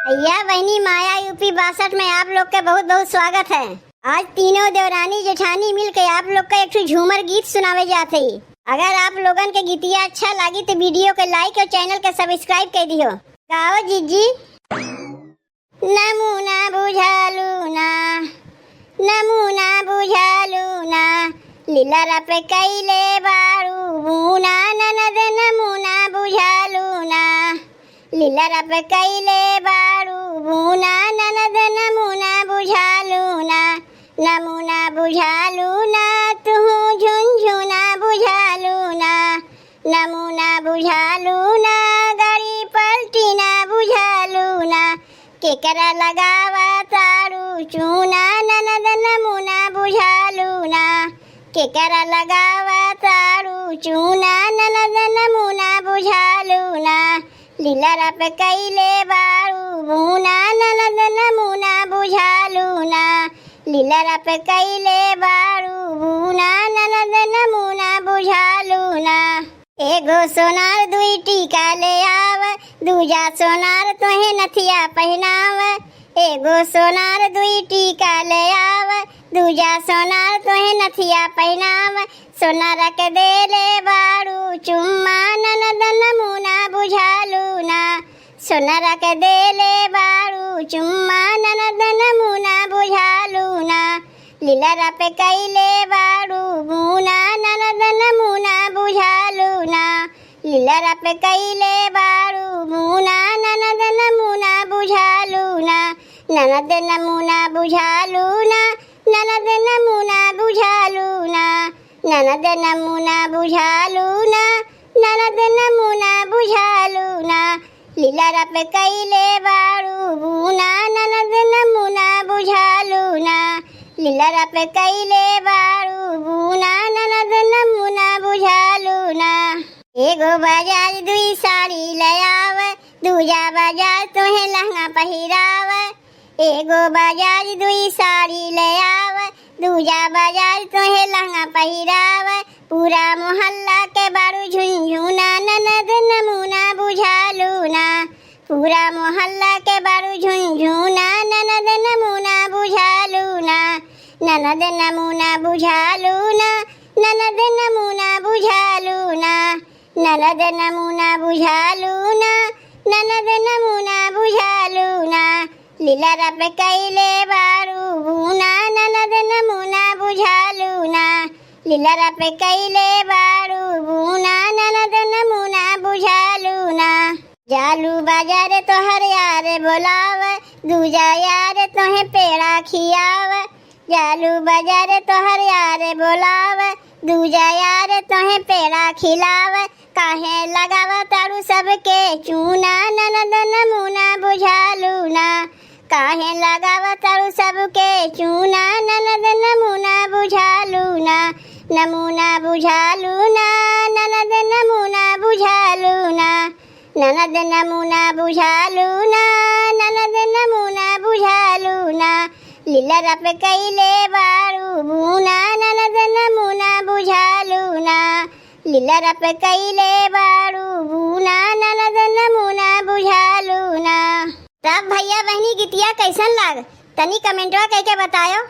भैया बहनी माया यूपी 62 में आप लोग का बहुत बहुत स्वागत है। आज तीनों देवरानी जेठानी मिलकर आप लोग का एक झूमर गीत सुनावे जाते ही। अगर आप लोगन के गीतिया अच्छा लगी तो वीडियो को लाइक और चैनल के सब्सक्राइब कर दियो। गाओ जीजी। नमूना बुझालू ना, नमूना बुझालू ना, लीला रप कैले बारू बूना, ननद नमूना बुझालू ना, लीला रप कैले बारू बूना, ननद नमूना बुझालू ना, नमूना बुझालू ना, तू झुनझुना बुझालू ना, नमूना बुझालू ना, गाड़ी पलटी ना बुझालू ना, केकरा लगावा तारू चूना, ननद नमूना बुझालू ना, केकरा लगावा तारू चूना, ननद नमूना बुझालू ना, लीला रप कैले बारू बूना, ननद नमूना बुझालू ना, लीला रप कैले बारू बूना, ननद नमूना बुझालू ना। एगो सोनार दुई टीका ले आव, दूजा सोनार तोहे नथिया पहनाव, एगो सोनार दुई टीका ले आव, दूजा सोनार तोहे नथिया पहनाव, सोनार के देले बारू चुम्मा, ननद नमूना बुझालू ना, सोनार के देले बारू चुम्मा, ननद नमूना बुझालू ना, लीला रप कैले बारू बूना, ननद नमूना बुझालू ना, लीला रप कैले बारू बूना, ननद नमूना बुझालू ना, ननद नमूना बुझालू ना, ननद नमूना बुझालू ना, ननद नमूना बुझालू ना, ननद नमूना बुझालू ना, लीला रप कैले बारू बूना, ननद नमूना बुझालू ना, लीला रप कैले बारू बूना, ननद नमूना बुझालू ना। एगो बाजार दुई साड़ी ले आव, दूजा बाजार तोहे लहंगा पहिराव, एगो बाजार दुई साड़ी ले आव, दूजा बाजार तोहे लहंगा पहिराव, पूरा मोहल्ला के बारू झुनझुना, ननद नमूना बुझालू ना, पूरा मोहल्ला के बारू झुनझुना, ननद नमूना बुझालू ना, ननद नमूना बुझालू ना, ननद नमूना बुझालू ना, ननद नमूना बुझालू ना, ननद नमूना बुझालू ना, लीला रप कैले बारू बूना, ननद नमूना बुझालू ना, लीला रप कैले बारू बूना, ननद नमूना बुझालू ना। जालू बाजार तोहर यार बोलाव, दूजा यार तोहे पेड़ा खियाव, जालू बाजार तोहर यार बोलाव, दूजा यार तोहे पेड़ा खिलाव, काहे लगावा तारू सबके चूना, ननद नमूना बुझालू ना, काहे लगावा तारू सबके चूना, ननद नमूना बुझालू ना, नमूना बुझालू ना, ननद नमूना बुझालू ना, ननद नमूना बुझालू ना, ननद नमूना बुझालू ना, लीला रप कैले बारू बूना, ननद नमूना बुझालू ना, लीला रप कैले बारू बूना, ननद नमूना बुझालू ना। तब भैया बहनी गीतिया कैसन लाग तनी कमेंटवा करके बतायो।